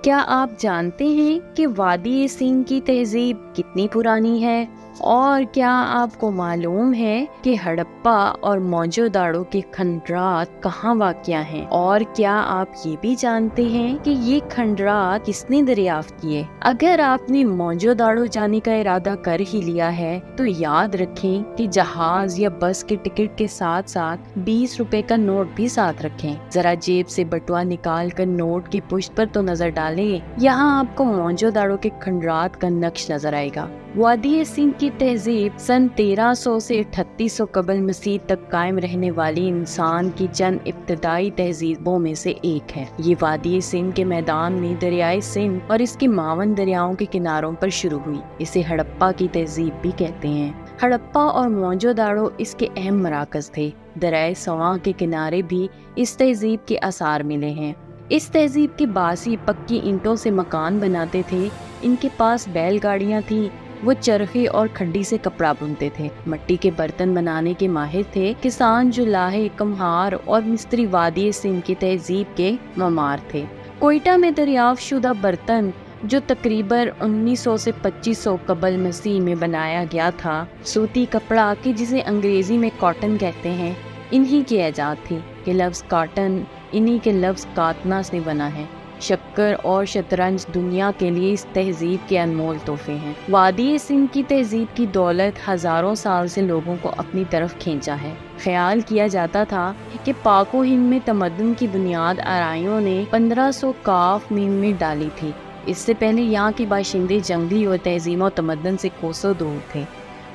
کیا آپ جانتے ہیں کہ وادی سندھ کی تہذیب کتنی پرانی ہے؟ اور کیا آپ کو معلوم ہے کہ ہڑپا اور موہنجو داڑو کے کھنڈرات کہاں واقع ہیں؟ اور کیا آپ یہ بھی جانتے ہیں کہ یہ کھنڈرات کس نے دریافت کیے؟ اگر آپ نے موہنجو داڑو جانے کا ارادہ کر ہی لیا ہے تو یاد رکھیں کہ جہاز یا بس کے ٹکٹ کے ساتھ ساتھ 20 روپے کا نوٹ بھی ساتھ رکھیں۔ ذرا جیب سے بٹوا نکال کر نوٹ کی پشت پر تو نظر ڈالیں، یہاں آپ کو موہنجو داڑو کے کھنڈرات کا نقش نظر آئے گا۔ وادی سندھ کی تہذیب سن 1300 سے 3800 قبل مسیح تک قائم رہنے والی انسان کی چند ابتدائی تہذیبوں میں سے ایک ہے۔ یہ وادی سندھ کے میدان میں دریائے سندھ اور اس کے معاون دریاؤں کے کناروں پر شروع ہوئی۔ اسے ہڑپا کی تہذیب بھی کہتے ہیں۔ ہڑپا اور موہنجو داڑو اس کے اہم مراکز تھے۔ دریائے سواں کے کنارے بھی اس تہذیب کے آثار ملے ہیں۔ اس تہذیب کے باسی پکی اینٹوں سے مکان بناتے تھے، ان کے پاس بیل گاڑیاں تھیں، وہ چرخے اور کھڈی سے کپڑا بنتے تھے، مٹی کے برتن بنانے کے ماہر تھے، کسان جولاہے، کمہار اور مستری وادی سندھ کی تہذیب کے معمار تھے۔ کوئٹہ میں دریافت شدہ برتن جو تقریباً 1900 سے 2500 قبل مسیح میں بنایا گیا تھا، سوتی کپڑا کہ جسے انگریزی میں کاٹن کہتے ہیں، انہی کی ایجاد تھی کہ لفظ کاٹن انہی کے لفظ کاتنا سے بنا ہے۔ شکر اور شطرنج دنیا کے لیے اس تہذیب کے انمول تحفے ہیں۔ وادی سندھ کی تہذیب کی دولت ہزاروں سال سے لوگوں کو اپنی طرف کھینچا ہے۔ خیال کیا جاتا تھا کہ پاک و ہند میں تمدن کی بنیاد آرائیوں نے 1500 کاف میم میں ڈالی تھی۔ اس سے پہلے یہاں کے باشندے جنگلی اور تہذیب و تمدن سے کوسوں دور تھے،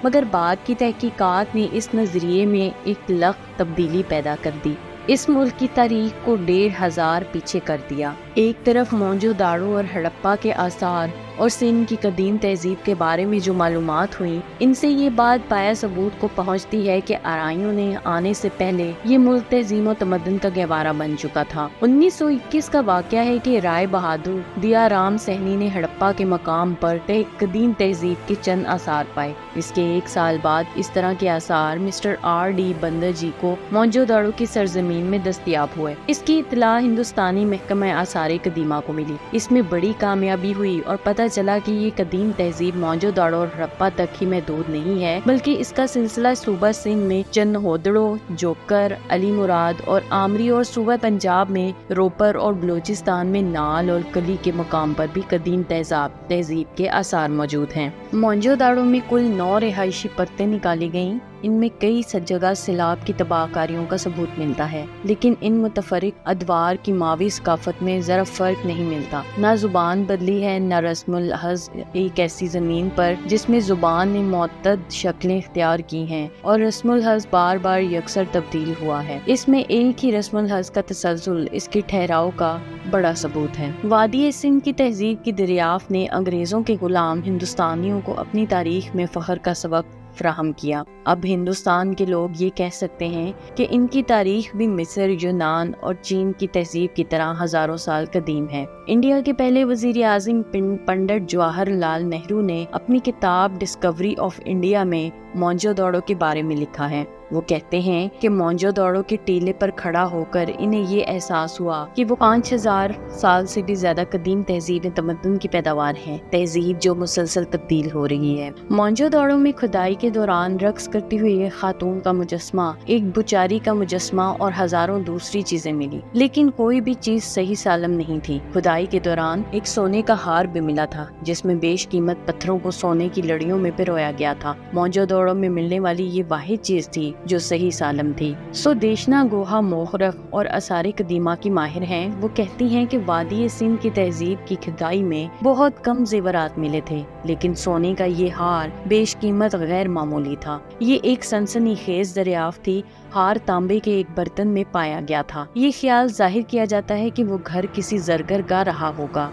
مگر بعد کی تحقیقات نے اس نظریے میں ایک لخت تبدیلی پیدا کر دی، اس ملک کی تاریخ کو 1500 پیچھے کر دیا۔ ایک طرف موہنجو داڑو اور ہڑپا کے آثار اور سندھ کی قدیم تہذیب کے بارے میں جو معلومات ہوئی، ان سے یہ بات پایا ثبوت کو پہنچتی ہے کہ آرائیوں نے آنے سے پہلے یہ ملک تہذیب و تمدن کا گہوارہ بن چکا تھا۔ 1921 کا واقعہ ہے کہ رائے بہادر دیا رام سہنی نے ہڑپا کے مقام پر قدیم تہذیب کے چند آثار پائے۔ اس کے ایک سال بعد اس طرح کے آثار مسٹر R.D. بندر جی کو موہنجو داڑو کی سرزمین میں دستیاب ہوئے۔ اس کی اطلاع ہندوستانی محکمہ آثار قدیمہ کو ملی۔ اس میں بڑی کامیابی ہوئی اور پتہ چلا کہ یہ قدیم تہذیب موہنجو داڑو اور ہڑپا تک ہی محدود نہیں ہے، بلکہ اس کا سلسلہ صوبہ سندھ میں چنہودڑو، جوکر، علی مراد اور آمری اور صوبہ پنجاب میں روپر اور بلوچستان میں نال اور کلی کے مقام پر بھی قدیم تہذیب کے آثار موجود ہیں۔ موہنجو داڑو میں کل 9 رہائشی پرتیں نکالی گئیں۔ ان میں کئی جگہ سیلاب کی تباہ کاریوں کا ثبوت ملتا ہے، لیکن ان متفرق ادوار کی ماوی ثقافت میں ذرا فرق نہیں ملتا۔ نہ زبان بدلی ہے، نہ رسم الخط ایک ایسی زمین پر جس میں زبان نے معتدل شکلیں اختیار کی ہیں اور رسم الخط بار بار یکسر تبدیل ہوا ہے۔ اس میں ایک ہی رسم الخط کا تسلسل اس کے ٹھہراؤ کا بڑا ثبوت ہے۔ وادی سندھ کی تہذیب کی دریافت نے انگریزوں کے غلام ہندوستانیوں کو اپنی تاریخ میں فخر کا سبق فراہم کیا۔ اب ہندوستان کے لوگ یہ کہہ سکتے ہیں کہ ان کی تاریخ بھی مصر، یونان اور چین کی تہذیب کی طرح ہزاروں سال قدیم ہے۔ انڈیا کے پہلے وزیر اعظم پنڈت جواہر لال نہرو نے اپنی کتاب ڈسکوری آف انڈیا میں موہنجو داڑو کے بارے میں لکھا ہے۔ وہ کہتے ہیں کہ موہنجو داڑو کے ٹیلے پر کھڑا ہو کر انہیں یہ احساس ہوا کہ وہ 5000 سال سے بھی زیادہ قدیم تہذیب تمدن کی پیداوار ہے، تہذیب جو مسلسل تبدیل ہو رہی ہے۔ موہنجو داڑو میں کھدائی کے دوران رقص کرتی ہوئی ایک خاتون کا مجسمہ، ایک بچاری کا مجسمہ اور ہزاروں دوسری چیزیں ملی، لیکن کوئی بھی چیز صحیح سالم نہیں تھی۔ کھدائی کے دوران ایک سونے کا ہار بھی ملا تھا جس میں بیش قیمت پتھروں کو سونے کی لڑیوں میں پرویا گیا تھا۔ موہنجو داڑو میں ملنے والی یہ واحد چیز تھی جو صحیح سالم تھی۔ دیشنا گوہا مورخ اور آثار قدیمہ کی ماہر ہیں، وہ کہتی ہیں کہ وادی سندھ کی تہذیب کی کھدائی میں بہت کم زیورات ملے تھے، لیکن سونے کا یہ ہار بیش قیمت غیر معمولی تھا۔ یہ ایک سنسنی خیز دریافت تھی۔ ہار تانبے کے ایک برتن میں پایا گیا تھا۔ یہ خیال ظاہر کیا جاتا ہے کہ وہ گھر کسی زرگر کا رہا ہوگا۔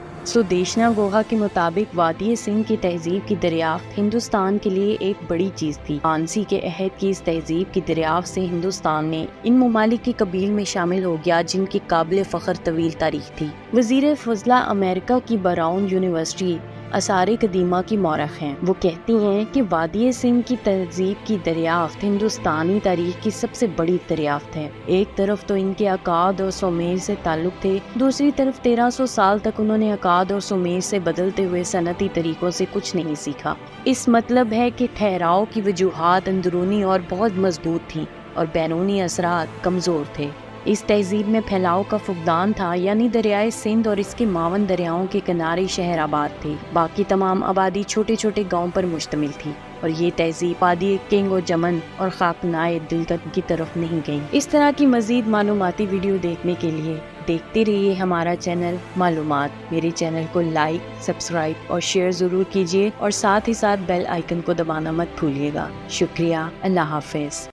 دیشنا گوہا کے مطابق وادی سندھ کی تہذیب کی دریافت ہندوستان کے لیے ایک بڑی چیز تھی۔ آنسی کے عہد کی اس تہذیب کی دریافت سے ہندوستان نے ان ممالک کی قبیل میں شامل ہو گیا جن کی قابل فخر طویل تاریخ تھی۔ وزیر فضلہ امریکہ کی براؤن یونیورسٹی آثار قدیمہ کی مورخ ہیں۔ وہ کہتی ہیں کہ وادی سندھ کی تہذیب کی دریافت ہندوستانی تاریخ کی سب سے بڑی دریافت ہے۔ ایک طرف تو ان کے اکاد اور سومیر سے تعلق تھے، دوسری طرف 1300 سال تک انہوں نے اکاد اور سومیر سے بدلتے ہوئے صنعتی طریقوں سے کچھ نہیں سیکھا۔ اس مطلب ہے کہ ٹھہراؤ کی وجوہات اندرونی اور بہت مضبوط تھیں اور بیرونی اثرات کمزور تھے۔ اس تہذیب میں پھیلاؤ کا فقدان تھا، یعنی دریائے سندھ اور اس کے معاون دریاؤں کے کنارے شہر آباد تھے، باقی تمام آبادی چھوٹے چھوٹے گاؤں پر مشتمل تھی، اور یہ تہذیب وادی کنگ و جمن اور خاکنائے دلکت کی طرف نہیں گئی۔ اس طرح کی مزید معلوماتی ویڈیو دیکھنے کے لیے دیکھتے رہیے ہمارا چینل معلومات۔ میرے چینل کو لائک، سبسکرائب اور شیئر ضرور کیجیے، اور ساتھ ہی ساتھ بیل آئیکن کو دبانا مت بھولیے گا۔ شکریہ، اللہ حافظ۔